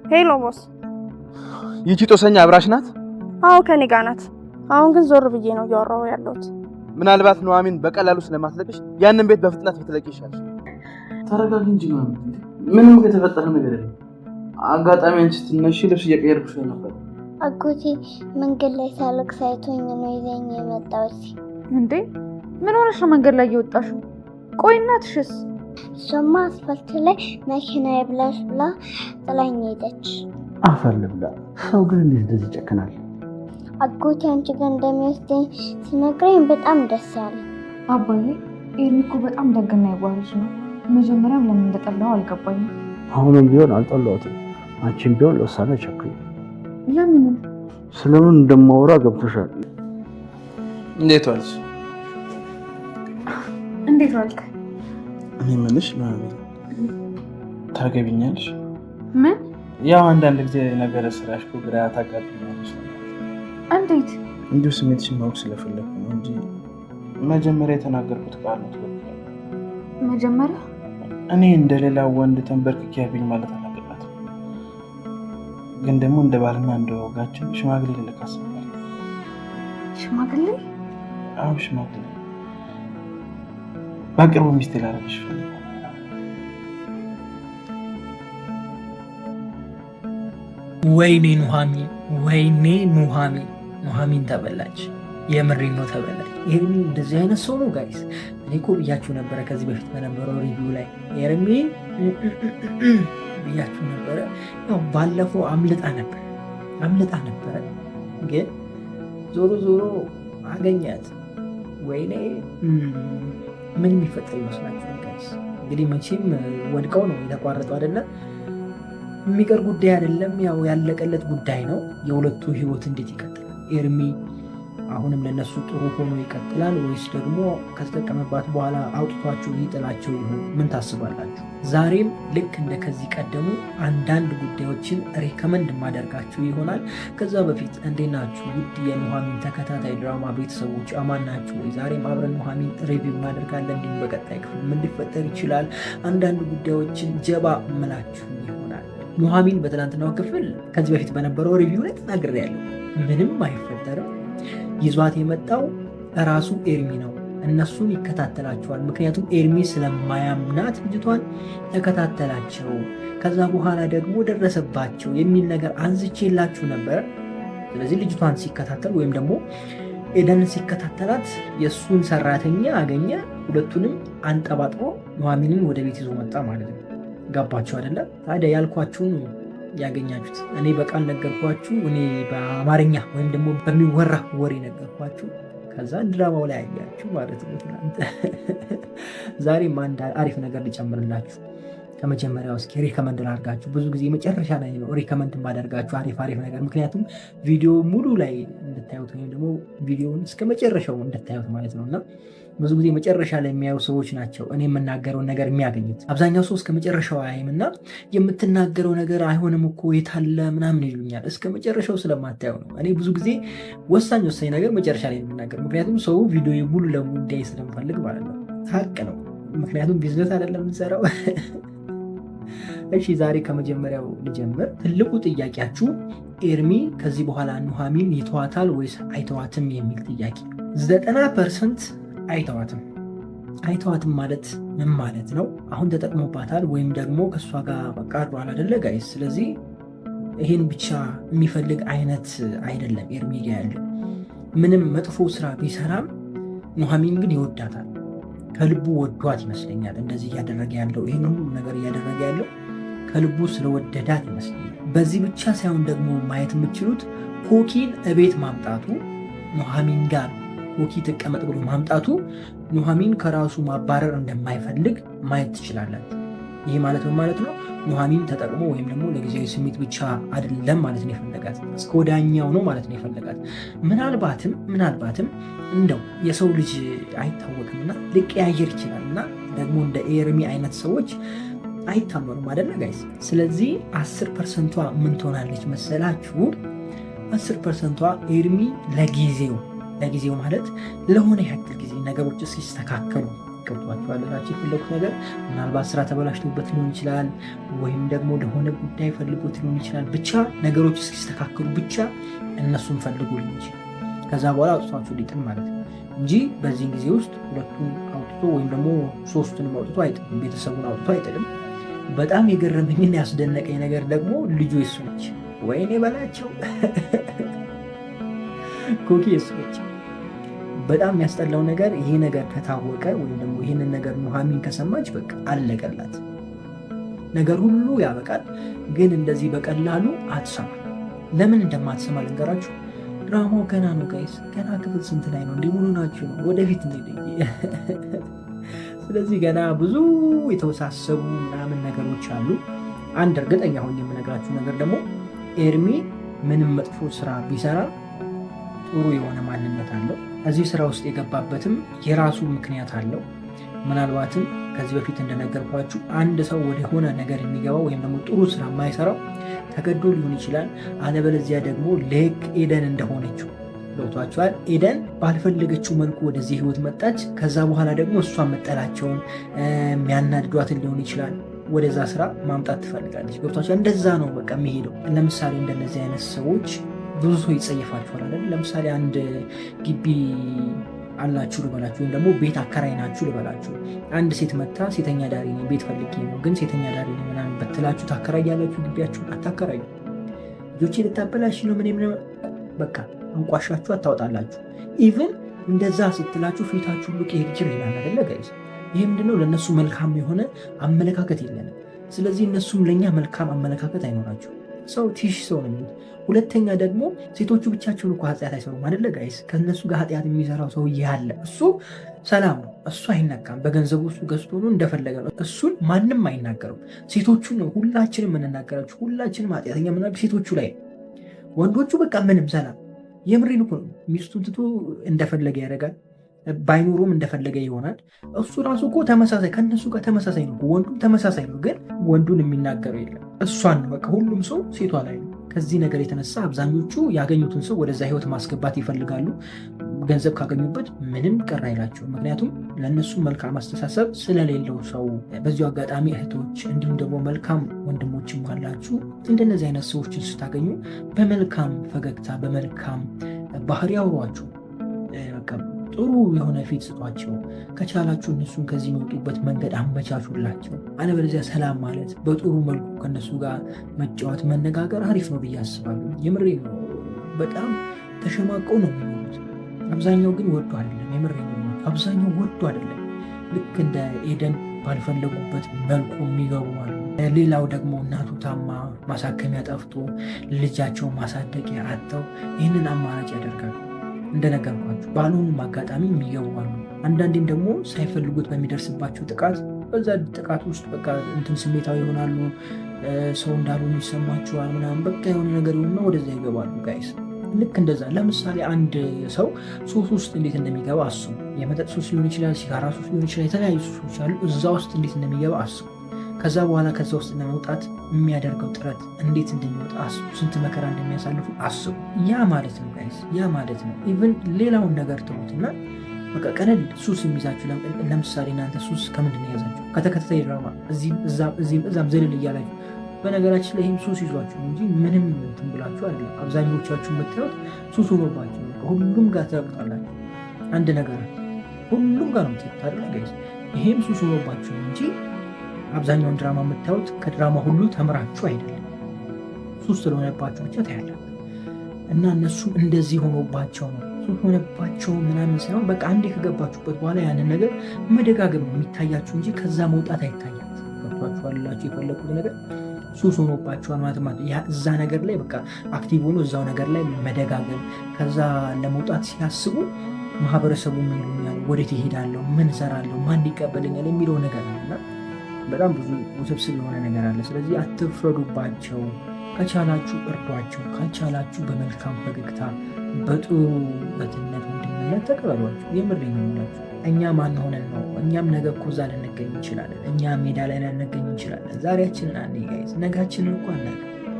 ሄሎ ቦስ። ይቺ ጦሰኛ አብራሽ ናት? አዎ ከኔ ጋር ናት። አሁን ግን ዞር ብዬ ነው እያወራሁ ያለሁት። ምናልባት ኑሐሚን በቀላሉ ስለማትለቅሽ ያንን ቤት በፍጥነት ብትለቂ ይሻላል። ተረጋጊ እንጂ ኑሐሚን፣ ምንም የተፈጠረ ነገር የለም። አጋጣሚ አንቺ ስትነሺ ልብስ እየቀየርኩሽ ነበር። አጎቴ መንገድ ላይ ሳለቅስ አይቶኝ ነው ይዘኝ የመጣሁት። እንዴ ምን ሆነሽ ነው መንገድ ላይ እየወጣሽው? ቆይ እናትሽስ? እሷማ አስፋልት ላይ መኪና ይብላሽ ብላ ጥላኝ ሄደች። አፈር ልብላ። ሰው ግን እንዴት እንደዚህ ይጨክናል? አጎቴ አንቺ ጋር እንደሚወስደኝ ሲነግረኝ በጣም ደስ ያለ። አባዬ ኤርሚ እኮ በጣም ደግና የዋህ ልጅ ነው። መጀመሪያም ለምን እንደጠላው አልገባኝም። አሁንም ቢሆን አልጠላሁትም። አንቺም ቢሆን ለውሳኔ ቸኩኝ። ለምን? ስለምን እንደማወራ ገብቶሻል? እንዴት ዋልሽ? እንዴት ዋልክ? እኔ የምልሽ ኑሐሚን ታገቢኛለሽ? ምን? ያው አንዳንድ ጊዜ ነገረ ስራሽ እኮ ግራ ታጋብኛለሽ። እንዴት? እንዲሁ ስሜትሽን ማወቅ ስለፈለኩ ነው እንጂ መጀመሪያ የተናገርኩት ቃል ነው ትክክል። መጀመሪያ እኔ እንደሌላ ወንድ ተንበርክኬ ያብኝ ማለት አላገባትም፣ ግን ደግሞ እንደ ባልና እንደ ወጋችን ሽማግሌ ልልክ አስባለሁ። ሽማግሌ? አዎ ሽማግሌ። በቅርቡ ሚስቴ ላደርግሽ እፈልጋለሁ። ወይኔ ኑሐሚን፣ ወይኔ ኑሐሚን፣ ኑሐሚን ተበላች። የምሬን ነው ተበላች። ኤርሚ እንደዚህ አይነት ሰው ነው ጋይስ። እኔ እኮ ብያችሁ ነበረ ከዚህ በፊት በነበረው ሪቪው ላይ ኤርሚ ብያችሁ ነበረ። ያው ባለፈው አምልጣ ነበረ፣ ግን ዞሮ ዞሮ አገኛት። ወይኔ ምን የሚፈጠር ይመስላችሁ ጋይስ? እንግዲህ መቼም ወድቀው ነው የተቋረጠው አይደለ? የሚቀር ጉዳይ አይደለም፣ ያው ያለቀለት ጉዳይ ነው። የሁለቱ ህይወት እንዴት ይቀጥላል? ኤርሚ አሁንም ለነሱ ጥሩ ሆኖ ይቀጥላል ወይስ ደግሞ ከተጠቀመባት በኋላ አውጥቷቸው ይጥላቸው ይሆን? ምን ታስባላችሁ? ዛሬም ልክ እንደ ከዚህ ቀደሙ አንዳንድ ጉዳዮችን ሪከመንድ ማደርጋችሁ ይሆናል። ከዛ በፊት እንዴት ናችሁ ውድ የኑሐሚን ተከታታይ ድራማ ቤተሰቦች፣ አማን ናችሁ ወይ? ዛሬም አብረን ኑሐሚን ሪቪው እናደርጋለን። እንዲሁም በቀጣይ ክፍል ምን ሊፈጠር ይችላል አንዳንድ ጉዳዮችን ጀባ ምላችሁ ይሆናል። ኑሐሚን በትናንትናው ክፍል ከዚህ በፊት በነበረው ሪቪው ላይ ተናግሬያለሁ። ምንም አይፈጠርም። ይዟት የመጣው ራሱ ኤርሚ ነው። እነሱን ይከታተላቸዋል። ምክንያቱም ኤርሚ ስለማያምናት ልጅቷን ተከታተላቸው። ከዛ በኋላ ደግሞ ደረሰባቸው የሚል ነገር አንስቼላችሁ ነበር። ስለዚህ ልጅቷን ሲከታተል ወይም ደግሞ ኤደንን ሲከታተላት የእሱን ሰራተኛ አገኘ። ሁለቱንም አንጠባጥሮ ኑሐሚንን ወደ ቤት ይዞ መጣ ማለት ነው። ገባችሁ አይደለም? ታዲያ ያልኳችሁን ያገኛችሁት። እኔ በቃል ነገርኳችሁ፣ እኔ በአማርኛ ወይም ደግሞ በሚወራ ወሬ ነገርኳችሁ። ከዛ ድራማው ላይ አያችሁ ማለት ነው። ትናንት ዛሬም አንድ አሪፍ ነገር ሊጨምርላችሁ ከመጀመሪያው እስኪ ሪከመንድ ላድርጋችሁ። ብዙ ጊዜ መጨረሻ ላይ ነው ሪከመንድ ማደርጋችሁ አሪፍ ነገር፣ ምክንያቱም ቪዲዮ ሙሉ ላይ እንድታዩት ወይም ደግሞ ቪዲዮውን እስከ መጨረሻው እንድታዩት ማለት ነው። እና ብዙ ጊዜ መጨረሻ ላይ የሚያዩ ሰዎች ናቸው እኔ የምናገረውን ነገር የሚያገኙት። አብዛኛው ሰው እስከ መጨረሻው አያይም እና የምትናገረው ነገር አይሆንም እኮ የታለ ምናምን ይሉኛል። እስከ መጨረሻው ስለማታየው ነው። እኔ ብዙ ጊዜ ወሳኝ ነገር መጨረሻ ላይ የምናገር፣ ምክንያቱም ሰው ቪዲዮ ሙሉ ለሙሉ እንዲያይ ስለምፈልግ ማለት ነው። ሀቅ ነው፣ ምክንያቱም ቢዝነስ አይደለም የምንሰራው። እሺ ዛሬ ከመጀመሪያው ልጀምር። ትልቁ ጥያቄያችሁ ኤርሚ ከዚህ በኋላ ኑሐሚን ይተዋታል ወይስ አይተዋትም የሚል ጥያቄ። 90% አይተዋትም ማለት ምን ማለት ነው? አሁን ተጠቅሞባታል ወይም ደግሞ ከእሷ ጋር ቀርቧል አይደለ ጋይስ? ስለዚህ ይህን ብቻ የሚፈልግ አይነት አይደለም ኤርሚ ጋ ያለው። ምንም መጥፎ ስራ ቢሰራም ኑሐሚን ግን ይወዳታል። ከልቡ ወዷት ይመስለኛል እንደዚህ እያደረገ ያለው። ይህን ሁሉ ነገር እያደረገ ያለው ከልቡ ስለወደዳት ይመስለኛል። በዚህ ብቻ ሳይሆን ደግሞ ማየት የምችሉት ኮኪን እቤት ማምጣቱ ኑሐሚን ጋር ኮኪ ተቀመጥ ብሎ ማምጣቱ ኑሐሚን ከራሱ ማባረር እንደማይፈልግ ማየት ትችላላችሁ። ይህ ማለት ምን ማለት ነው? ኑሐሚን ተጠቅሞ ወይም ደግሞ ለጊዜያዊ ስሜት ብቻ አይደለም ማለት ነው የፈለጋት፣ እስከ ወዳኛው ነው ማለት ነው የፈለጋት። ምናልባትም እንደው የሰው ልጅ አይታወቅምና ሊቀያየር ይችላል እና ደግሞ እንደ ኤርሚ አይነት ሰዎች አይታመኑም አይደለ ጋይስ? ስለዚህ 10%ቷ ምን ትሆናለች መሰላችሁ? 10%ቷ ኤርሚ ለጊዜው ማለት ለሆነ ያክል ጊዜ ነገሮች ሲስተካከሉ ገብቷችኋል እላችሁ የፈለኩት ነገር ምናልባት ስራ ተበላሽቶበት ሊሆን ይችላል፣ ወይም ደግሞ ለሆነ ጉዳይ ፈልጎት ሊሆን ይችላል። ብቻ ነገሮች እስኪስተካከሉ ብቻ እነሱን ፈልጉ ሊሆን ይችላል። ከዛ በኋላ አውጥቷችሁ ሊጥል ማለት ነው እንጂ በዚህ ጊዜ ውስጥ ሁለቱን አውጥቶ ወይም ደግሞ ሶስቱንም አውጥቶ አይጥልም፣ ቤተሰቡን አውጥቶ አይጥልም። በጣም የገረመኝና ያስደነቀኝ ነገር ደግሞ ልጁ የሱ ነች። ወይኔ በላቸው ኮኪ የሱ ነች። በጣም የሚያስጠላው ነገር ይሄ ነገር ከታወቀ ወይም ደግሞ ይህንን ነገር ኑሐሚን ከሰማች በቃ አለቀላት፣ ነገር ሁሉ ያበቃል። ግን እንደዚህ በቀላሉ አትሰማ። ለምን እንደማትሰማ ልንገራችሁ። ድራማው ገና ነው ጋይስ፣ ገና ክፍል ስንት ላይ ነው? እንዲሙሉ ናችሁ ነው ወደፊት ነው። ስለዚህ ገና ብዙ የተወሳሰቡ ምናምን ነገሮች አሉ። አንድ እርግጠኛ ሆኜ የምነግራችሁ ነገር ደግሞ ኤርሚ ምንም መጥፎ ስራ ቢሰራ ጥሩ የሆነ ማንነት አለው። እዚህ ስራ ውስጥ የገባበትም የራሱ ምክንያት አለው። ምናልባትም ከዚህ በፊት እንደነገርኳችሁ አንድ ሰው ወደ ሆነ ነገር የሚገባው ወይም ደግሞ ጥሩ ስራ የማይሰራው ተገዶ ሊሆን ይችላል። አለበለዚያ ደግሞ ልክ ኤደን እንደሆነችው ገብቷችኋል። ኤደን ባልፈለገችው መልኩ ወደዚህ ህይወት መጣች። ከዛ በኋላ ደግሞ እሷን መጠላቸውን የሚያናድዷትን ሊሆን ይችላል ወደዛ ስራ ማምጣት ትፈልጋለች። ገብቷችኋል። እንደዛ ነው በቃ የሚሄደው። ለምሳሌ እንደነዚህ አይነት ሰዎች ብዙ ሰው ይጸየፋችኋል አይደል? ለምሳሌ አንድ ግቢ አላችሁ ልበላችሁ፣ ወይም ደግሞ ቤት አከራይ ናችሁ ልበላችሁ። አንድ ሴት መታ ሴተኛ ዳሪ ነኝ ቤት ፈልጌ ነው ግን ሴተኛ ዳሪ ነኝ ምናምን በትላችሁ ታከራያላችሁ? ግቢያችሁን አታከራዩ። ልጆቼ ልታበላሽ ነው ምን በቃ አንቋሻችሁ አታወጣላችሁ። ኢቭን እንደዛ ስትላችሁ ፊታችሁ ሁሉ ቄርጭር ይላል አይደለ ጋይስ? ይህ ምንድነው? ለእነሱ መልካም የሆነ አመለካከት የለንም። ስለዚህ እነሱም ለእኛ መልካም አመለካከት አይኖራቸው። ሰው ቲሽ ሰው ነው የሚሉት። ሁለተኛ ደግሞ ሴቶቹ ብቻቸውን እኮ ኃጢአት አይሰሩም አይደለ ጋይስ? ከነሱ ጋር ኃጢአት የሚሰራው ሰው ያለ እሱ ሰላም ነው፣ እሱ አይነካም። በገንዘቡ እሱ ገዝቶ ነው እንደፈለገ ነው። እሱን ማንም አይናገረው። ሴቶቹ ነው ሁላችንም የምንናገራቸው። ሁላችንም ኃጢአተኛ የምናገር ሴቶቹ ላይ፣ ወንዶቹ በቃ ምንም ሰላም። የምሬን እኮ ነው። ሚስቱን ትቶ እንደፈለገ ያደርጋል፣ ባይኖሩም እንደፈለገ ይሆናል። እሱ ራሱ እኮ ተመሳሳይ ከነሱ ጋር ተመሳሳይ ነው። ወንዱም ተመሳሳይ ነው፣ ግን ወንዱን የሚናገረው የለም። እሷን በቃ ሁሉም ሰው ሴቷ ላይ ነው። ከዚህ ነገር የተነሳ አብዛኞቹ ያገኙትን ሰው ወደዛ ህይወት ማስገባት ይፈልጋሉ። ገንዘብ ካገኙበት ምንም ቅር አይላቸው፣ ምክንያቱም ለእነሱ መልካም አስተሳሰብ ስለሌለው ሰው። በዚሁ አጋጣሚ እህቶች እንዲሁም ደግሞ መልካም ወንድሞችም ካላችሁ እንደነዚህ አይነት ሰዎችን ስታገኙ በመልካም ፈገግታ በመልካም ባህሪ አውሯቸው። ጥሩ የሆነ ፊት ስጧቸው። ከቻላችሁ እነሱን ከዚህ የሚወጡበት መንገድ አመቻቹላቸው። አለበለዚያ ሰላም ማለት በጥሩ መልኩ ከነሱ ጋር መጫወት መነጋገር አሪፍ ነው ብዬ አስባለሁ። የምሬ ነው። በጣም ተሸማቀው ነው የሚኖሩት። አብዛኛው ግን ወዶ አይደለም። የምሬ ነው። አብዛኛው ወዶ አይደለም። ልክ እንደ ኤደን ባልፈለጉበት መልኩ የሚገቡ አሉ። ሌላው ደግሞ እናቱ ታማ ማሳከሚያ ጠፍቶ ልጃቸው ማሳደጊያ አጥተው ይህንን አማራጭ ያደርጋሉ። እንደነገርኳችሁ ባልሆኑም አጋጣሚ የሚገቡ አሉ። አንዳንዴም ደግሞ ሳይፈልጉት በሚደርስባቸው ጥቃት በዛ ጥቃት ውስጥ በቃ እንትን ስሜታዊ ይሆናሉ። ሰው እንዳልሆኑ ይሰማቸዋል ምናምን በቃ የሆነ ነገር ሆኖ ወደዛ ይገባሉ ጋይስ። ልክ እንደዛ ለምሳሌ አንድ ሰው ሱስ ውስጥ እንዴት እንደሚገባ አስቡ። የመጠጥ ሱስ ሊሆን ይችላል፣ ሲጋራ ሱስ ሊሆን ይችላል፣ የተለያዩ ሱሶች አሉ። እዛ ውስጥ እንዴት እንደሚገባ አስቡ። ከዛ በኋላ ከዛ ውስጥ ለመውጣት የሚያደርገው ጥረት እንዴት እንደሚወጣ አስቡ። ስንት መከራ እንደሚያሳልፉ አስቡ። ያ ማለት ነው ጋይስ፣ ያ ማለት ነው። ኢቭን ሌላውን ነገር ተውትና በቃ ቀለል ሱስ የሚይዛችሁ ለምሳሌ እናንተ ሱስ ከምንድን ነው የያዛችሁ? ከተከታታይ ድራማ እዛም ዘልል እያላችሁ። በነገራችን ላይ ይህም ሱስ ይዟችሁ እንጂ ምንም እንትን ብላችሁ አይደለም። አብዛኞቻችሁ የምታዩት ሱስ ሆኖባችሁ ሁሉም ጋር ተረቅጣላችሁ። አንድ ነገር ሁሉም ጋር ነው ታደለ ጋይስ። ይሄም ሱስ ሆኖባችሁ እንጂ አብዛኛውን ድራማ የምታዩት ከድራማ ሁሉ ተምራችሁ አይደለም። ሱስ ስለሆነባችሁ ብቻ ታያላችሁ። እና እነሱም እንደዚህ ሆኖባቸው ነው። ሱስ ሆነባቸው ምናምን ሳይሆን በቃ አንዴ ከገባችሁበት በኋላ ያንን ነገር መደጋገም ነው የሚታያችሁ እንጂ ከዛ መውጣት አይታያችሁ። ገብቷችኋል ላችሁ የፈለኩት ነገር ሱስ ሆኖባችኋል ማለት እዛ ነገር ላይ በቃ አክቲቭ ሆኖ እዛው ነገር ላይ መደጋገም። ከዛ ለመውጣት ሲያስቡ ማህበረሰቡ ምን ይሉኛል፣ ወዴት ይሄዳለሁ፣ ምን እሰራለሁ፣ ማን ይቀበለኛል የሚለው ነገር አለና በጣም ብዙ ውስብስብ የሆነ ነገር አለ። ስለዚህ አትፍረዱባቸው። ከቻላችሁ እርዷቸው። ካልቻላችሁ በመልካም ፈገግታ በጥሩ በትነት ወንድምነት ተቀበሏቸው። የምር ነው የምላችሁ። እኛ ማን ሆነን ነው? እኛም ነገ እኮ እዛ ልንገኝ እንችላለን። እኛም ሜዳ ላይ ልንገኝ እንችላለን። ዛሬያችንን አንዴ ጋይዝ፣ ነጋችንን እኮ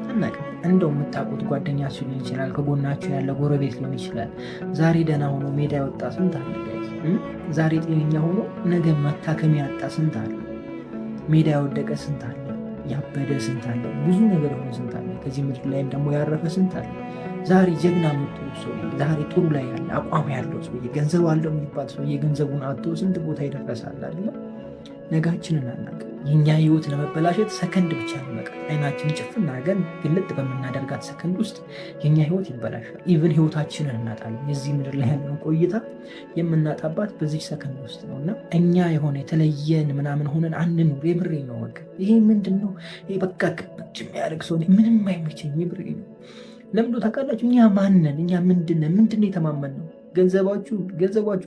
አናውቅም። እንደው የምታውቁት ጓደኛችሁ ሊሆን ይችላል፣ ከጎናችሁ ያለ ጎረቤት ሊሆን ይችላል። ዛሬ ደህና ሆኖ ሜዳ የወጣ ስንት አለ ጋይዝ። ዛሬ ጤነኛ ሆኖ ነገ መታከሚያ ያጣ ስንት አለ፣ ሜዳ የወደቀ ስንት አለ፣ ያበደ ስንት አለ፣ ብዙ ነገር የሆነ ስንት አለ፣ ከዚህ ምድር ላይም ደግሞ ያረፈ ስንት አለ። ዛሬ ጀግና የምትሉ ሰው፣ ዛሬ ጥሩ ላይ ያለ አቋም ያለው ሰው፣ ገንዘብ አለው የሚባል ሰው ገንዘቡን አጥቶ ስንት ቦታ ይደረሳል አይደለ? ነጋችንን አናውቅም። የእኛ ህይወት ለመበላሸት ሰከንድ ብቻ ይመቃል። አይናችን ጭፍን አድርገን ግልጥ በምናደርጋት ሰከንድ ውስጥ የእኛ ህይወት ይበላሻል። ኢቭን ህይወታችንን እናጣለን። የዚህ ምድር ላይ ያለውን ቆይታ የምናጣባት በዚህ ሰከንድ ውስጥ ነው እና እኛ የሆነ የተለየን ምናምን ሆነን አንኑር። የብሬ ነው ወቅ ይሄ ምንድን ነው? ይሄ በቃ ክብጭ የሚያደርግ ሰው ምንም አይመቸኝ። የብሬ ነው። ለምዶ ታውቃላችሁ? እኛ ማንን? እኛ ምንድን የተማመን ነው? ገንዘባችሁ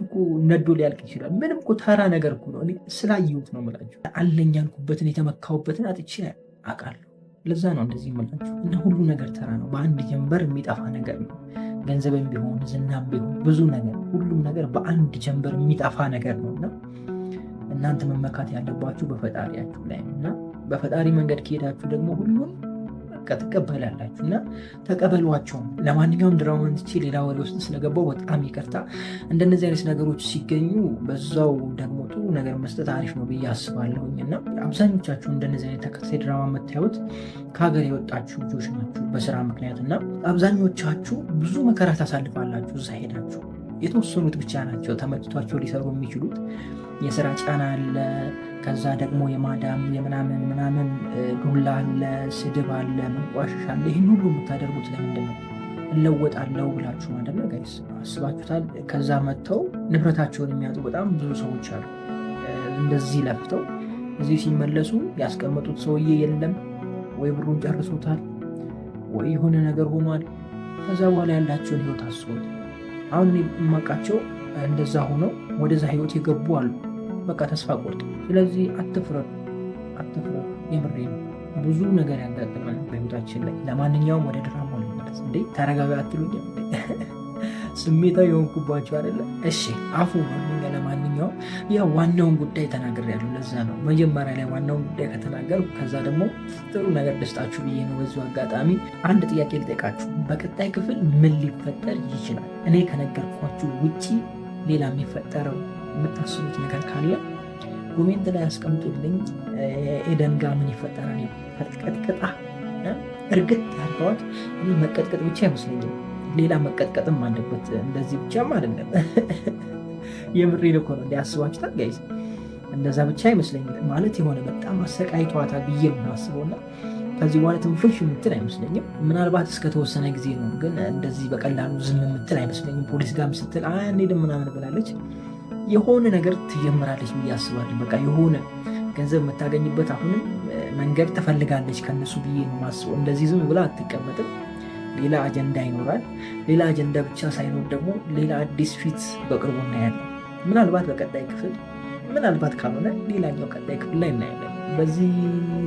እኮ ነዶ ሊያልቅ ይችላል። ምንም እኮ ተራ ነገር እኮ ነው። እኔ ስላየሁት ነው የምላችሁ። አለኝ ያልኩበትን የተመካሁበትን አጥቼ አውቃለሁ። ለዛ ነው እንደዚህ የምላችሁ። እና ሁሉ ነገር ተራ ነው። በአንድ ጀንበር የሚጠፋ ነገር ነው። ገንዘብም ቢሆን ዝናም ቢሆን ብዙ ነገር፣ ሁሉም ነገር በአንድ ጀንበር የሚጠፋ ነገር ነው እና እናንተ መመካት ያለባችሁ በፈጣሪያችሁ ላይ ነው እና በፈጣሪ መንገድ ከሄዳችሁ ደግሞ ሁሉም ትቀበላላችሁ እና ተቀበሏቸው። ለማንኛውም ድራማን ትቼ ሌላ ወሬ ውስጥ ስለገባው በጣም ይቅርታ። እንደነዚህ አይነት ነገሮች ሲገኙ በዛው ደግሞ ጥሩ ነገር መስጠት አሪፍ ነው ብዬ አስባለሁኝ እና አብዛኞቻችሁ እንደነዚህ አይነት ተከታታይ ድራማ የምታዩት ከሀገር የወጣችሁ ልጆች ናችሁ በስራ ምክንያት እና አብዛኞቻችሁ ብዙ መከራ ታሳልፋላችሁ። እዛ ሄዳችሁ የተወሰኑት ብቻ ናቸው ተመችቷቸው ሊሰሩ የሚችሉት። የስራ ጫና አለ፣ ከዛ ደግሞ የማዳም የምናምን ዱላ አለ፣ ስድብ አለ፣ መንቋሸሽ አለ። ይህን ሁሉ የምታደርጉት ለምንድን ነው? እለወጣለሁ ብላችሁ አይደለ ጋይስ? አስባችሁታል? ከዛ መጥተው ንብረታቸውን የሚያጡ በጣም ብዙ ሰዎች አሉ። እንደዚህ ለፍተው እዚህ ሲመለሱ ያስቀመጡት ሰውዬ የለም ወይ ብሩን ጨርሶታል ወይ የሆነ ነገር ሆኗል። ከዛ በኋላ ያላቸውን ህይወት አስቡት። አሁን የማውቃቸው እንደዛ ሆነው ወደዛ ህይወት የገቡ አሉ። በቃ ተስፋ ቆርጦ። ስለዚህ አትፍረዱ። የምሬ ነው። ብዙ ነገር ያጋጥማል በህይወታችን ላይ። ለማንኛውም ወደ ድራማው ልመለስ። እንዴ ተረጋጋ አትሉኝ? ስሜታዊ የሆንኩባቸው አይደለ? እሺ አፉ በሉኝ። ለማንኛውም ያው ዋናውን ጉዳይ ተናግሬያለሁ። ለዛ ነው መጀመሪያ ላይ ዋናውን ጉዳይ ከተናገርኩ ከዛ ደግሞ ጥሩ ነገር ደስታችሁ ብዬ ነው። በዚሁ አጋጣሚ አንድ ጥያቄ ልጠይቃችሁ። በቀጣይ ክፍል ምን ሊፈጠር ይችላል? እኔ ከነገርኳችሁ ውጪ ሌላ የሚፈጠረው የምታስቡት ነገር ካለ ኮሜንት ላይ ያስቀምጡልኝ። ኤደን ጋር ምን ይፈጠራል? ቀጥቀጣ እርግጥ ያርገዋት። እኔ መቀጥቀጥ ብቻ አይመስለኝም፣ ሌላ መቀጥቀጥም አለበት። እንደዚህ ብቻም አይደለም። የምሬን እኮ ነው። እንዲያስባችሁታል ጋይስ። እንደዛ ብቻ አይመስለኝም ማለት የሆነ በጣም አሰቃይቷታል ብዬ ነው የማስበውና ከዚህ በኋላ ትንፍሽ የምትል አይመስለኝም። ምናልባት እስከተወሰነ ጊዜ ነው፣ ግን እንደዚህ በቀላሉ ዝም የምትል አይመስለኝም። ፖሊስ ጋርም ስትል አንሄድም ምናምን ብላለች። የሆነ ነገር ትጀምራለች ብዬ አስባለሁ። በቃ የሆነ ገንዘብ የምታገኝበት አሁንም መንገድ ትፈልጋለች ከነሱ ብዬ ነው የማስበው። እንደዚህ ዝም ብላ አትቀመጥም። ሌላ አጀንዳ ይኖራል። ሌላ አጀንዳ ብቻ ሳይኖር ደግሞ ሌላ አዲስ ፊት በቅርቡ እናያለን። ምናልባት በቀጣይ ክፍል፣ ምናልባት ካልሆነ ሌላኛው ቀጣይ ክፍል ላይ እናያለን። በዚህ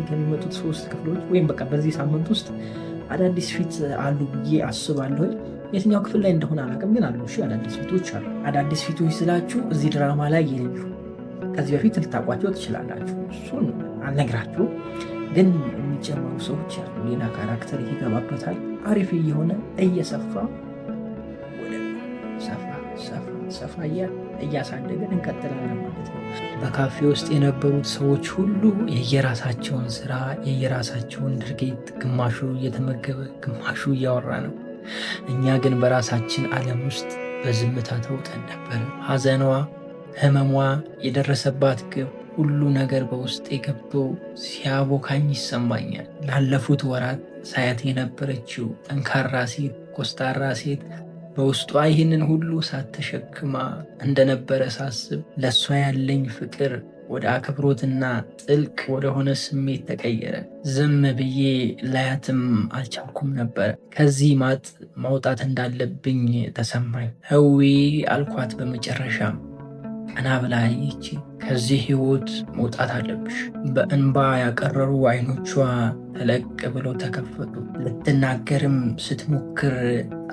ከሚመጡት 3 ክፍሎች ወይም በቃ በዚህ ሳምንት ውስጥ አዳዲስ ፊት አሉ ብዬ አስባለሁ። የትኛው ክፍል ላይ እንደሆነ አላውቅም፣ ግን አሉ። እሺ አዳዲስ ፊቶች አሉ። አዳዲስ ፊቶች ስላችሁ እዚህ ድራማ ላይ የሌሉ ከዚህ በፊት ልታውቋቸው ትችላላችሁ። እሱን አልነግራችሁ፣ ግን የሚጨመሩ ሰዎች አሉ። ሌላ ካራክተር ይገባበታል። አሪፍ እየሆነ እየሰፋ ወደ ሰፋ እያሳደገን እንቀጥላለን ማለት ነው። በካፌ ውስጥ የነበሩት ሰዎች ሁሉ የየራሳቸውን ስራ የየራሳቸውን ድርጊት፣ ግማሹ እየተመገበ ግማሹ እያወራ ነው። እኛ ግን በራሳችን ዓለም ውስጥ በዝምታ ተውጠን ነበር። ሐዘኗ፣ ህመሟ፣ የደረሰባት ግብ፣ ሁሉ ነገር በውስጤ ገብቶ ሲያቦካኝ ይሰማኛል። ላለፉት ወራት ሳያት የነበረችው ጠንካራ ሴት፣ ኮስታራ ሴት በውስጧ ይህንን ሁሉ ሳትሸክማ እንደነበረ ሳስብ ለእሷ ያለኝ ፍቅር ወደ አክብሮትና ጥልቅ ወደሆነ ስሜት ተቀየረ። ዝም ብዬ ላያትም አልቻልኩም ነበር። ከዚህ ማጥ ማውጣት እንዳለብኝ ተሰማኝ። ህዊ አልኳት። በመጨረሻም ቀና ብላ አየች። ከዚህ ህይወት መውጣት አለብሽ። በእንባ ያቀረሩ አይኖቿ ተለቅ ብለው ተከፈቱ። ልትናገርም ስትሞክር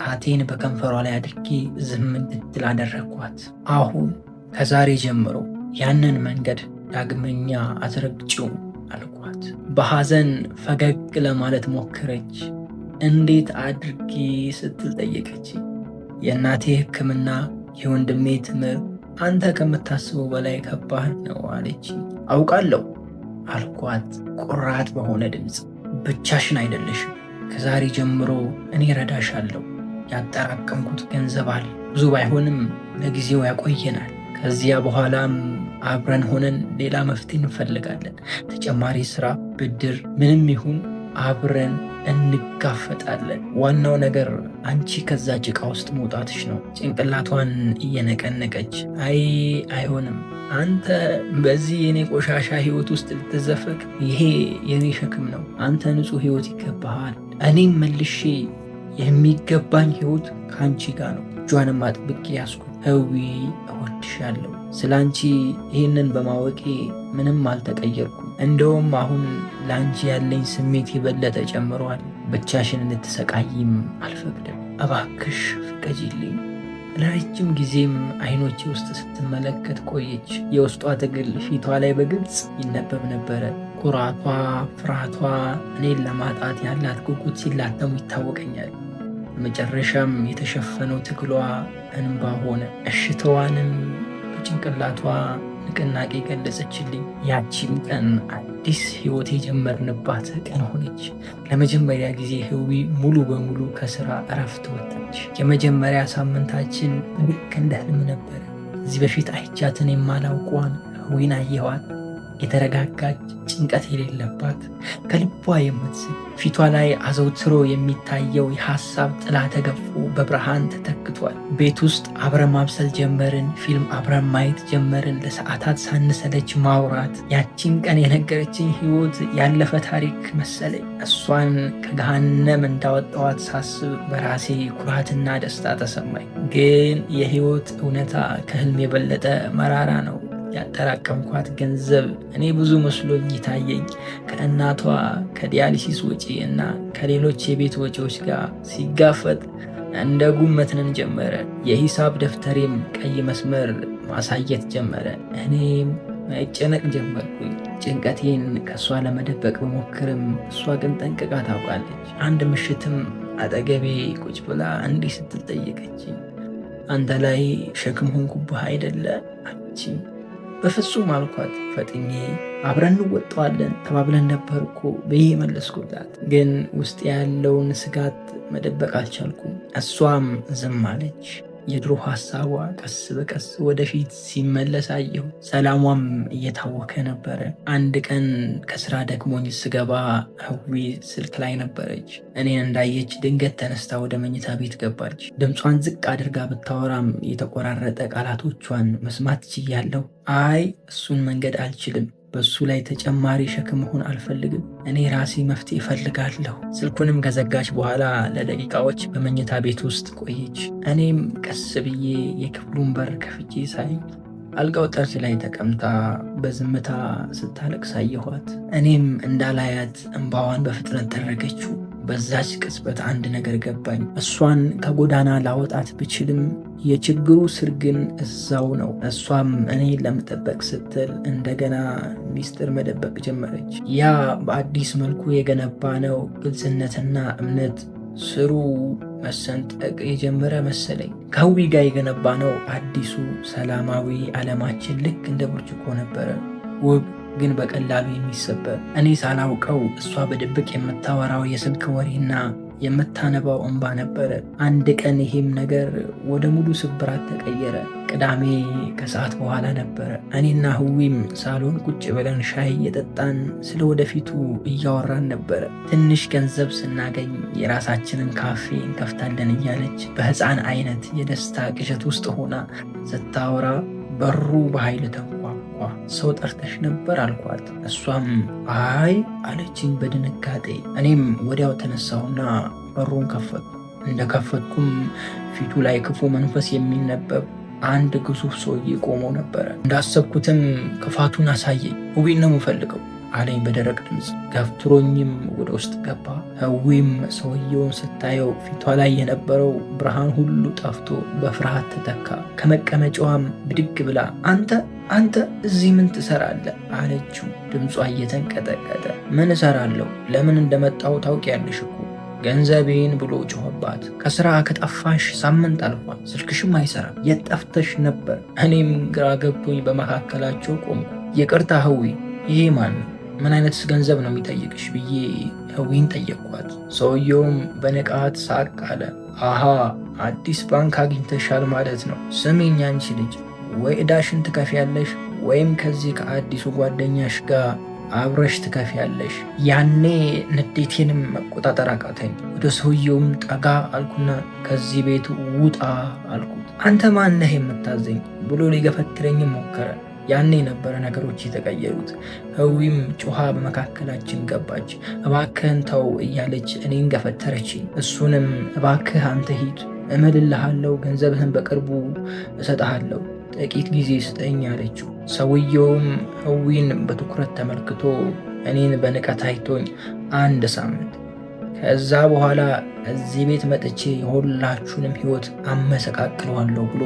ጣቴን በከንፈሯ ላይ አድርጌ ዝም እንድትል አደረግኳት። አሁን ከዛሬ ጀምሮ ያንን መንገድ ዳግመኛ አትረግጪውም አልኳት። በሐዘን ፈገግ ለማለት ሞክረች። እንዴት አድርጌ ስትል ጠየቀች። የእናቴ ሕክምና፣ የወንድሜ ትምህርት፣ አንተ ከምታስበው በላይ ከባድ ነው አለች። አውቃለሁ አልኳት ቁራጥ በሆነ ድምፅ። ብቻሽን አይደለሽም። ከዛሬ ጀምሮ እኔ ረዳሻለሁ። ያጠራቀምኩት ገንዘብ አለ። ብዙ ባይሆንም ለጊዜው ያቆየናል። ከዚያ በኋላም አብረን ሆነን ሌላ መፍትሄ እንፈልጋለን። ተጨማሪ ስራ፣ ብድር፣ ምንም ይሁን አብረን እንጋፈጣለን። ዋናው ነገር አንቺ ከዛ ጭቃ ውስጥ መውጣትሽ ነው። ጭንቅላቷን እየነቀነቀች አይሆንም፣ አንተ በዚህ የኔ ቆሻሻ ህይወት ውስጥ ልትዘፈቅ፣ ይሄ የኔ ሸክም ነው። አንተ ንጹህ ህይወት ይገባሃል። እኔም መልሼ የሚገባኝ ህይወት ከአንቺ ጋር ነው። እጇንም አጥብቄ ያዝኩ። ህዊ እወድሻለሁ። ስለ አንቺ ይህንን በማወቄ ምንም አልተቀየርኩም። እንደውም አሁን ለአንቺ ያለኝ ስሜት የበለጠ ጨምሯል። ብቻሽን እንድትሰቃይም አልፈቅድም። እባክሽ ፍቀጂልኝ። ለረጅም ጊዜም አይኖቼ ውስጥ ስትመለከት ቆየች። የውስጧ ትግል ፊቷ ላይ በግልጽ ይነበብ ነበረ። ኩራቷ፣ ፍርሃቷ፣ እኔን ለማጣት ያላት ጉጉት ሲላተሙ ይታወቀኛል። መጨረሻም የተሸፈነው ትግሏ እንባ ሆነ። እሽታዋንም በጭንቅላቷ ንቅናቄ ገለጸችልኝ። ያቺም ቀን አዲስ ህይወት የጀመርንባት ቀን ሆነች። ለመጀመሪያ ጊዜ ህዊ ሙሉ በሙሉ ከስራ እረፍት ወጣች። የመጀመሪያ ሳምንታችን ልክ እንደ ህልም ነበረ። ከዚህ በፊት አይቻትን የማላውቋን ህዊን አየኋት። የተረጋጋች፣ ጭንቀት የሌለባት፣ ከልቧ የምትስቅ፣ ፊቷ ላይ አዘውትሮ የሚታየው የሐሳብ ጥላ ተገፎ በብርሃን ተተክቷል። ቤት ውስጥ አብረን ማብሰል ጀመርን። ፊልም አብረን ማየት ጀመርን። ለሰዓታት ሳንሰለች ማውራት። ያቺን ቀን የነገረችኝ ህይወት ያለፈ ታሪክ መሰለኝ። እሷን ከገሃነም እንዳወጣዋት ሳስብ በራሴ ኩራትና ደስታ ተሰማኝ። ግን የህይወት እውነታ ከህልም የበለጠ መራራ ነው። ያጠራቀምኳት ገንዘብ እኔ ብዙ መስሎኝ ይታየኝ ከእናቷ ከዲያሊሲስ ወጪ እና ከሌሎች የቤት ወጪዎች ጋር ሲጋፈጥ እንደ ጉም መትነን ጀመረ። የሂሳብ ደብተሬም ቀይ መስመር ማሳየት ጀመረ። እኔም መጨነቅ ጀመርኩኝ። ጭንቀቴን ከእሷ ለመደበቅ በሞክርም እሷ ግን ጠንቅቃ ታውቃለች። አንድ ምሽትም አጠገቤ ቁጭ ብላ እንዲህ ስትል ጠየቀችኝ። አንተ ላይ ሸክም ሆንኩብህ አይደለ አለችኝ። በፍጹም አልኳት ፈጥኜ። አብረን እንወጣዋለን ተባብለን ነበር እኮ ብዬ መለስኩላት። ግን ውስጥ ያለውን ስጋት መደበቅ አልቻልኩም። እሷም ዝም አለች። የድሮ ሐሳቧ ቀስ በቀስ ወደፊት ሲመለስ አየሁ። ሰላሟም እየታወከ ነበረ። አንድ ቀን ከስራ ደክሞኝ ስገባ ህዊ ስልክ ላይ ነበረች። እኔን እንዳየች ድንገት ተነስታ ወደ መኝታ ቤት ገባች። ድምጿን ዝቅ አድርጋ ብታወራም የተቆራረጠ ቃላቶቿን መስማት ችያለሁ። አይ እሱን መንገድ አልችልም፣ በሱ ላይ ተጨማሪ ሸክም መሆን አልፈልግም። እኔ ራሴ መፍትሄ እፈልጋለሁ። ስልኩንም ከዘጋች በኋላ ለደቂቃዎች በመኝታ ቤት ውስጥ ቆየች። እኔም ቀስ ብዬ የክፍሉን በር ከፍቼ ሳይ አልጋው ጠርዝ ላይ ተቀምጣ በዝምታ ስታለቅስ አየኋት። እኔም እንዳላያት እንባዋን በፍጥነት ጠረገችው። በዛች ቅጽበት አንድ ነገር ገባኝ። እሷን ከጎዳና ላወጣት ብችልም የችግሩ ስር ግን እዛው ነው። እሷም እኔ ለመጠበቅ ስትል እንደገና ሚስጥር መደበቅ ጀመረች። ያ በአዲስ መልኩ የገነባ ነው ግልጽነትና እምነት ስሩ መሰንጠቅ የጀመረ መሰለኝ። ከህዊ ጋር የገነባ ነው አዲሱ ሰላማዊ ዓለማችን ልክ እንደ ብርጭቆ ነበረ፣ ውብ ግን በቀላሉ የሚሰበር። እኔ ሳላውቀው እሷ በድብቅ የምታወራው የስልክ ወሬና የምታነባው እንባ ነበረ። አንድ ቀን ይሄም ነገር ወደ ሙሉ ስብራት ተቀየረ። ቅዳሜ ከሰዓት በኋላ ነበረ። እኔና ህዊም ሳሎን ቁጭ ብለን ሻይ እየጠጣን ስለ ወደፊቱ እያወራን ነበረ። ትንሽ ገንዘብ ስናገኝ የራሳችንን ካፌ እንከፍታለን እያለች በህፃን አይነት የደስታ ቅዠት ውስጥ ሆና ስታወራ በሩ በኃይል ተንኳኳ። ሰው ጠርተሽ ነበር አልኳት። እሷም አይ አለችኝ በድንጋጤ። እኔም ወዲያው ተነሳሁና በሩን ከፈትኩ። እንደከፈትኩም ፊቱ ላይ ክፉ መንፈስ የሚነበብ አንድ ግዙፍ ሰውዬ ቆሞ ነበረ። እንዳሰብኩትም ክፋቱን አሳየኝ። ህዊን ነው የምፈልገው አለኝ በደረቅ ድምፅ። ገፍትሮኝም ወደ ውስጥ ገባ። ህዊም ሰውየውን ስታየው ፊቷ ላይ የነበረው ብርሃን ሁሉ ጠፍቶ በፍርሃት ተተካ። ከመቀመጫዋም ብድግ ብላ አንተ እዚህ ምን ትሰራለህ አለችው፣ ድምጿ እየተንቀጠቀጠ። ምን እሰራለሁ? ለምን እንደመጣሁ ታውቂያለሽ እኮ ገንዘቤን ብሎ ጮኸባት። ከስራ ከጠፋሽ ሳምንት አልፏል፣ ስልክሽም አይሰራም፣ የት ጠፍተሽ ነበር? እኔም ግራ ገብቶኝ በመካከላቸው ቆምኩ። ይቅርታ ህዊ፣ ይሄ ማን ነው? ምን አይነትስ ገንዘብ ነው የሚጠይቅሽ ብዬ ህዊን ጠየቅኳት። ሰውየውም በንቃት ሳቅ አለ። አሃ አዲስ ባንክ አግኝተሻል ማለት ነው። ስሚኝ አንቺ ልጅ፣ ወይ ዕዳሽን ትከፍያለሽ ወይም ከዚህ ከአዲሱ ጓደኛሽ ጋር አብረሽ ትከፍያለሽ። ያኔ ንዴቴንም መቆጣጠር አቃተኝ። ወደ ሰውየውም ጠጋ አልኩና ከዚህ ቤት ውጣ አልኩት። አንተ ማነህ የምታዘኝ ብሎ ሊገፈትረኝም ሞከረ። ያኔ ነበረ ነገሮች የተቀየሩት። ህዊም ጮኻ በመካከላችን ገባች። እባክህን ተው እያለች እኔን ገፈተረችኝ። እሱንም እባክህ አንተ ሂድ፣ እምልልሃለሁ፣ ገንዘብህን በቅርቡ እሰጥሃለሁ፣ ጥቂት ጊዜ ስጠኝ አለችው። ሰውየውም ህዊን በትኩረት ተመልክቶ እኔን በንቀት አይቶኝ 1 ሳምንት ከዛ በኋላ እዚህ ቤት መጥቼ የሁላችሁንም ህይወት አመሰቃቅለዋለሁ ብሎ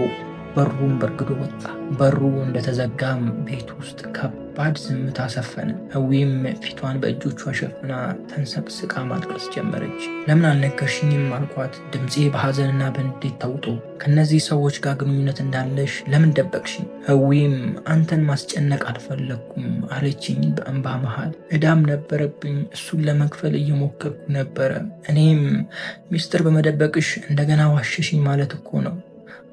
በሩን በርግዶ ወጣ። በሩ እንደተዘጋም ቤት ውስጥ ከባድ ዝምታ ሰፈነ። ህዊም ፊቷን በእጆቿ ሸፍና ተንሰቅስቃ ማልቀስ ጀመረች። ለምን አልነገርሽኝም አልኳት፣ ድምፄ በሐዘንና በንዴት ተውጦ። ከነዚህ ሰዎች ጋር ግንኙነት እንዳለሽ ለምን ደበቅሽኝ? ህዊም አንተን ማስጨነቅ አልፈለግኩም አለችኝ በእንባ መሃል። ዕዳም ነበረብኝ፣ እሱን ለመክፈል እየሞከርኩ ነበረ። እኔም ሚስጥር በመደበቅሽ እንደገና ዋሸሽኝ ማለት እኮ ነው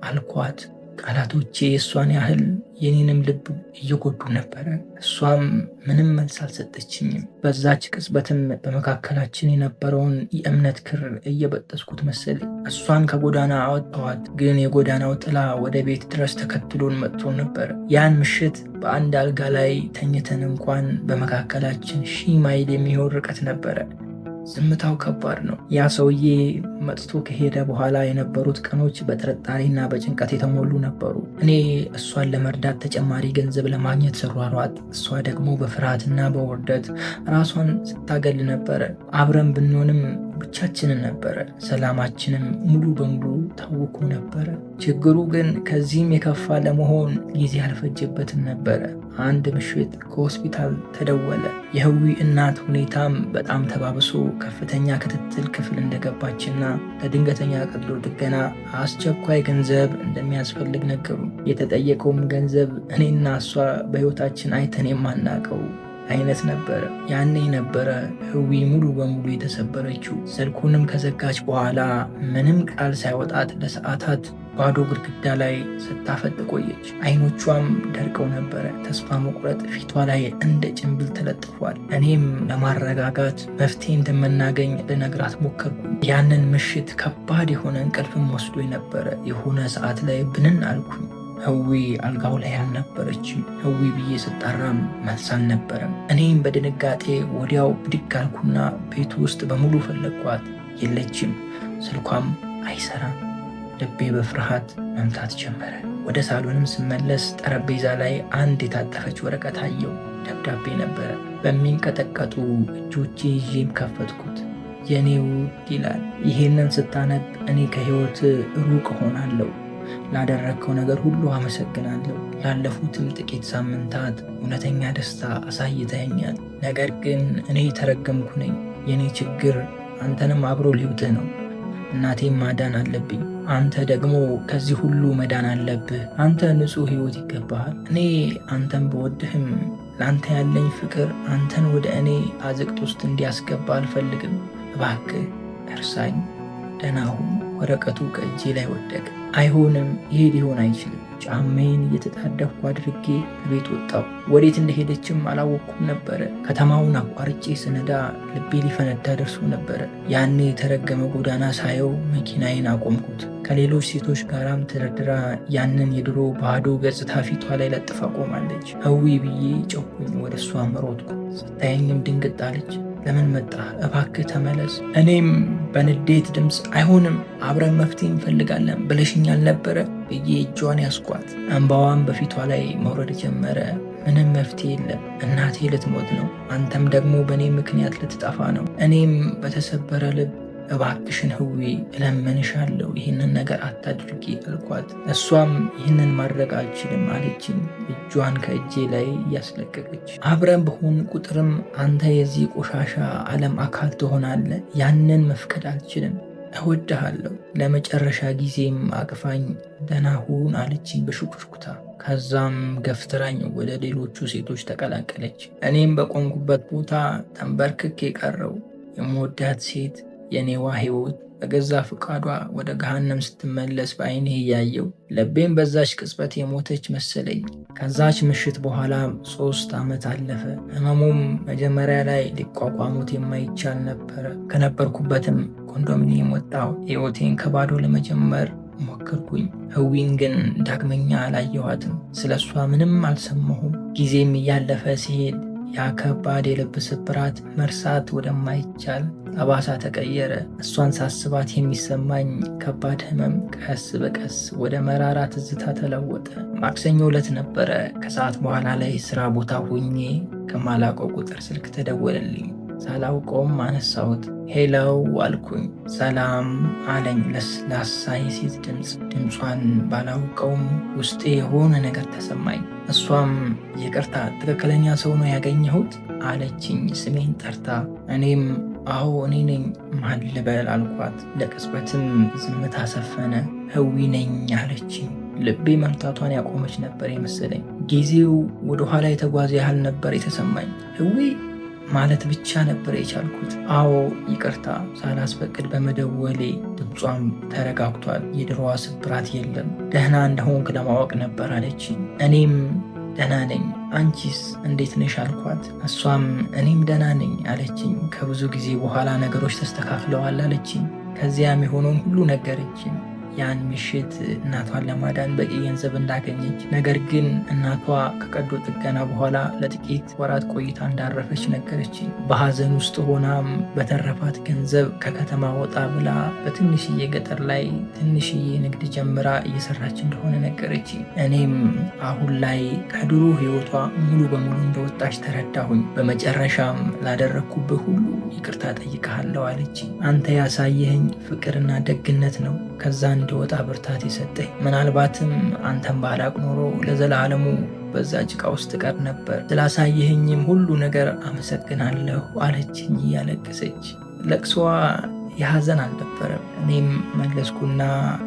አልኳት። ቃላቶቼ የእሷን ያህል የኔንም ልብ እየጎዱ ነበረ። እሷም ምንም መልስ አልሰጠችኝም። በዛች ቅጽበትም በመካከላችን የነበረውን የእምነት ክር እየበጠስኩት መሰለኝ። እሷን ከጎዳና አወጣኋት፣ ግን የጎዳናው ጥላ ወደ ቤት ድረስ ተከትሎን መጥቶ ነበረ። ያን ምሽት በአንድ አልጋ ላይ ተኝተን እንኳን በመካከላችን 1000 ማይል የሚሆን ርቀት ነበረ። ዝምታው ከባድ ነው። ያ ሰውዬ መጥቶ ከሄደ በኋላ የነበሩት ቀኖች በጥርጣሬና በጭንቀት የተሞሉ ነበሩ። እኔ እሷን ለመርዳት ተጨማሪ ገንዘብ ለማግኘት ስሯሯጥ፣ እሷ ደግሞ በፍርሃትና በውርደት ራሷን ስታገል ነበረ። አብረን ብንሆንም ብቻችንን ነበረ። ሰላማችንም ሙሉ በሙሉ ታውኮ ነበረ። ችግሩ ግን ከዚህም የከፋ ለመሆን ጊዜ አልፈጀበትም ነበረ። አንድ ምሽት ከሆስፒታል ተደወለ። የህዊ እናት ሁኔታም በጣም ተባብሶ ከፍተኛ ክትትል ክፍል እንደገባችና ለድንገተኛ ቀዶ ጥገና አስቸኳይ ገንዘብ እንደሚያስፈልግ ነገሩ። የተጠየቀውም ገንዘብ እኔና እሷ በህይወታችን አይተን የማናቀው አይነት ነበረ። ያኔ ነበረ ህዊ ሙሉ በሙሉ የተሰበረችው። ስልኩንም ከዘጋች በኋላ ምንም ቃል ሳይወጣት ለሰዓታት ባዶ ግድግዳ ላይ ስታፈጥ ቆየች። አይኖቿም ደርቀው ነበረ። ተስፋ መቁረጥ ፊቷ ላይ እንደ ጭንብል ተለጥፏል። እኔም ለማረጋጋት መፍትሄ እንደምናገኝ ልነግራት ሞከርኩ። ያንን ምሽት ከባድ የሆነ እንቅልፍም ወስዶ ነበረ። የሆነ ሰዓት ላይ ብንን አልኩኝ። ህዊ አልጋው ላይ አልነበረችም። ህዊ ብዬ ስጠራም መልስ አልነበረም። እኔም በድንጋጤ ወዲያው ብድግ አልኩና ቤቱ ውስጥ በሙሉ ፈለግኳት። የለችም። ስልኳም አይሰራም። ልቤ በፍርሃት መምታት ጀመረ። ወደ ሳሎንም ስመለስ ጠረጴዛ ላይ አንድ የታጠፈች ወረቀት አየው። ደብዳቤ ነበረ። በሚንቀጠቀጡ እጆቼ ይዤም ከፈትኩት። የኔ ውድ ይላል። ይሄንን ስታነብ እኔ ከህይወት ሩቅ ሆናለሁ። ላደረግከው ነገር ሁሉ አመሰግናለሁ። ላለፉትም ጥቂት ሳምንታት እውነተኛ ደስታ አሳይተኸኛል። ነገር ግን እኔ የተረገምኩ ነኝ። የኔ ችግር አንተንም አብሮ ሊውጥህ ነው። እናቴም ማዳን አለብኝ። አንተ ደግሞ ከዚህ ሁሉ መዳን አለብህ። አንተ ንጹሕ ህይወት ይገባሃል። እኔ አንተን በወድህም ለአንተ ያለኝ ፍቅር አንተን ወደ እኔ አዘቅት ውስጥ እንዲያስገባ አልፈልግም። እባክህ እርሳኝ። ደህና ሁን። ወረቀቱ ከእጄ ላይ ወደቀ። አይሆንም፣ ይሄ ሊሆን አይችልም። ጫማዬን እየተጣደፍኩ አድርጌ ከቤት ወጣሁ። ወዴት እንደሄደችም አላወቅኩም ነበረ። ከተማውን አቋርጬ ስነዳ ልቤ ሊፈነዳ ደርሶ ነበረ። ያኔ የተረገመ ጎዳና ሳየው መኪናዬን አቆምኩት። ከሌሎች ሴቶች ጋራም ተደርድራ ያንን የድሮ ባዶ ገጽታ ፊቷ ላይ ለጥፋ ቆማለች። ህዊ ብዬ ጮኩኝ። ወደ እሷ መሮጥኩ። ስታየኝም ድንግጥ አለች። ለምን መጣ? እባክህ ተመለስ። እኔም በንዴት ድምፅ አይሆንም፣ አብረን መፍትሄ እንፈልጋለን ብለሽኛል ነበረ ብዬ እጇን ያስኳት። እንባዋን በፊቷ ላይ መውረድ ጀመረ። ምንም መፍትሄ የለም። እናቴ ልትሞት ነው፣ አንተም ደግሞ በእኔ ምክንያት ልትጠፋ ነው። እኔም በተሰበረ ልብ እባክሽን ህዊ እለምንሻለሁ ይህንን ነገር አታድርጊ አልኳት። እሷም ይህንን ማድረግ አልችልም አለችኝ፣ እጇን ከእጄ ላይ እያስለቀቀች። አብረን በሆን ቁጥርም አንተ የዚህ ቆሻሻ ዓለም አካል ትሆናለህ፣ ያንን መፍቀድ አልችልም፣ እወድሃለሁ። ለመጨረሻ ጊዜም አቅፋኝ ደህና ሁን አለችኝ በሹክሹክታ። ከዛም ገፍትራኝ ወደ ሌሎቹ ሴቶች ተቀላቀለች። እኔም በቆምኩበት ቦታ ተንበርክኬ ቀረው። የምወዳት ሴት የኔዋ ህይወት በገዛ ፍቃዷ ወደ ገሃነም ስትመለስ በአይኔ እያየው ልቤም በዛች ቅጽበት የሞተች መሰለኝ። ከዛች ምሽት በኋላ 3 ዓመት አለፈ። ህመሙም መጀመሪያ ላይ ሊቋቋሙት የማይቻል ነበረ። ከነበርኩበትም ኮንዶሚኒየም ወጣሁ። ህይወቴን ከባዶ ለመጀመር ሞከርኩኝ። ህዊን ግን ዳግመኛ አላየኋትም። ስለ እሷ ምንም አልሰማሁም። ጊዜም እያለፈ ሲሄድ ያ ከባድ የልብ ስብራት መርሳት ወደማይቻል ጠባሳ ተቀየረ። እሷን ሳስባት የሚሰማኝ ከባድ ህመም ቀስ በቀስ ወደ መራራ ትዝታ ተለወጠ። ማክሰኞ ዕለት ነበረ። ከሰዓት በኋላ ላይ ስራ ቦታ ሆኜ ከማላውቀው ቁጥር ስልክ ተደወለልኝ። ሳላውቀውም አነሳሁት። ሄለው አልኩኝ። ሰላም አለኝ ለስላሳ የሴት ድምፅ። ድምጿን ባላውቀውም ውስጤ የሆነ ነገር ተሰማኝ። እሷም ይቅርታ ትክክለኛ ሰው ነው ያገኘሁት አለችኝ ስሜን ጠርታ። እኔም አዎ እኔ ነኝ ማን ልበል አልኳት። ለቅጽበትም ዝምታ ሰፈነ። ህዊ ነኝ አለችኝ። ልቤ መምታቷን ያቆመች ነበር የመሰለኝ። ጊዜው ወደኋላ የተጓዘ ያህል ነበር የተሰማኝ። ህዊ ማለት ብቻ ነበር የቻልኩት። አዎ ይቅርታ ሳላስፈቅድ በመደወሌ። ድምጿም ተረጋግቷል። የድሮዋ ስብራት የለም። ደህና እንደሆንክ ለማወቅ ነበር አለችኝ። እኔም ደህና ነኝ፣ አንቺስ እንዴት ነሽ አልኳት። እሷም እኔም ደህና ነኝ አለችኝ። ከብዙ ጊዜ በኋላ ነገሮች ተስተካክለዋል አለችኝ። ከዚያም የሆነውን ሁሉ ነገረችኝ። ያን ምሽት እናቷን ለማዳን በቂ ገንዘብ እንዳገኘች፣ ነገር ግን እናቷ ከቀዶ ጥገና በኋላ ለጥቂት ወራት ቆይታ እንዳረፈች ነገረችኝ። በሐዘን ውስጥ ሆናም በተረፋት ገንዘብ ከከተማ ወጣ ብላ በትንሽዬ ገጠር ላይ ትንሽዬ ንግድ ጀምራ እየሰራች እንደሆነ ነገረችኝ። እኔም አሁን ላይ ከድሮ ህይወቷ ሙሉ በሙሉ እንደወጣች ተረዳሁኝ። በመጨረሻም ላደረግኩብህ ሁሉ ይቅርታ ጠይቀሃለሁ አለችኝ። አንተ ያሳየኸኝ ፍቅርና ደግነት ነው ከዛ እንዲወጣ ብርታት የሰጠኝ። ምናልባትም አንተን ባላቅ ኖሮ ለዘላለሙ በዛ ጭቃ ውስጥ ቀር ነበር። ስላሳየኸኝም ሁሉ ነገር አመሰግናለሁ አለችኝ እያለቀሰች። ለቅሶዋ የሐዘን አልነበረም። እኔም መለስኩና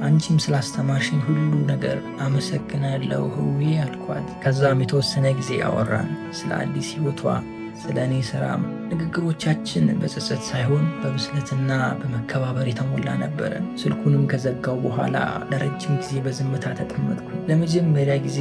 አንቺም ስላስተማርሽኝ ሁሉ ነገር አመሰግናለሁ ህዊ አልኳት። ከዛም የተወሰነ ጊዜ አወራን ስለ አዲስ ህይወቷ፣ ስለ እኔ ስራም። ንግግሮቻችን በጸጸት ሳይሆን በብስለትና በመከባበር የተሞላ ነበረ። ስልኩንም ከዘጋው በኋላ ለረጅም ጊዜ በዝምታ ተቀመጥኩ። ለመጀመሪያ ጊዜ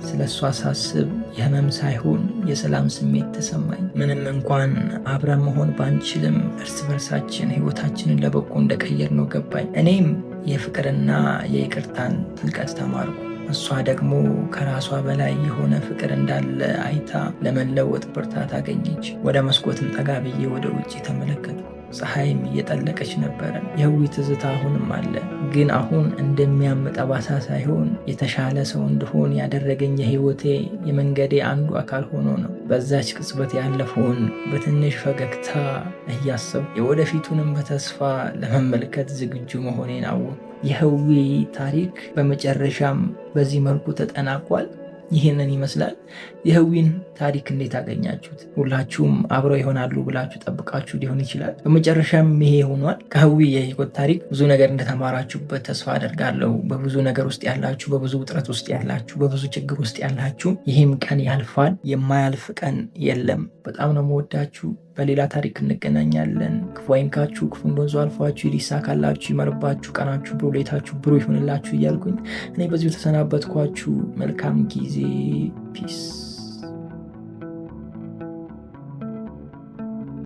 ስለ እሷ ሳስብ የህመም ሳይሆን የሰላም ስሜት ተሰማኝ። ምንም እንኳን አብረን መሆን ባንችልም እርስ በርሳችን ህይወታችንን ለበጎ እንደቀየር ነው ገባኝ። እኔም የፍቅርና የይቅርታን ጥልቀት ተማርኩ። እሷ ደግሞ ከራሷ በላይ የሆነ ፍቅር እንዳለ አይታ ለመለወጥ ብርታት አገኘች። ወደ መስኮትም ጠጋ ብዬ ወደ ውጭ ተመለከቱ። ፀሐይም እየጠለቀች ነበረ። የህዊ ትዝታ አሁንም አለ፣ ግን አሁን እንደሚያም ጠባሳ ሳይሆን የተሻለ ሰው እንድሆን ያደረገኝ የህይወቴ የመንገዴ አንዱ አካል ሆኖ ነው። በዛች ቅጽበት ያለፈውን በትንሽ ፈገግታ እያሰብኩ የወደፊቱንም በተስፋ ለመመልከት ዝግጁ መሆኔን አወቅኩ። የህዊ ታሪክ በመጨረሻም በዚህ መልኩ ተጠናቋል። ይህንን ይመስላል። የህዊን ታሪክ እንዴት አገኛችሁት? ሁላችሁም አብረው ይሆናሉ ብላችሁ ጠብቃችሁ ሊሆን ይችላል። በመጨረሻም ይሄ ሆኗል። ከህዊ የህይወት ታሪክ ብዙ ነገር እንደተማራችሁበት ተስፋ አደርጋለሁ። በብዙ ነገር ውስጥ ያላችሁ፣ በብዙ ውጥረት ውስጥ ያላችሁ፣ በብዙ ችግር ውስጥ ያላችሁ፣ ይህም ቀን ያልፋል። የማያልፍ ቀን የለም። በጣም ነው የምወዳችሁ። በሌላ ታሪክ እንገናኛለን። ክፉ አይንካችሁ፣ ክፉ እንደወንዙ አልፏችሁ፣ ይሳካላችሁ፣ ይመርባችሁ፣ ቀናችሁ ብሩህ፣ ሌታችሁ ብሩህ ይሁንላችሁ እያልኩኝ እኔ በዚሁ ተሰናበትኳችሁ። መልካም ጊዜ። ፒስ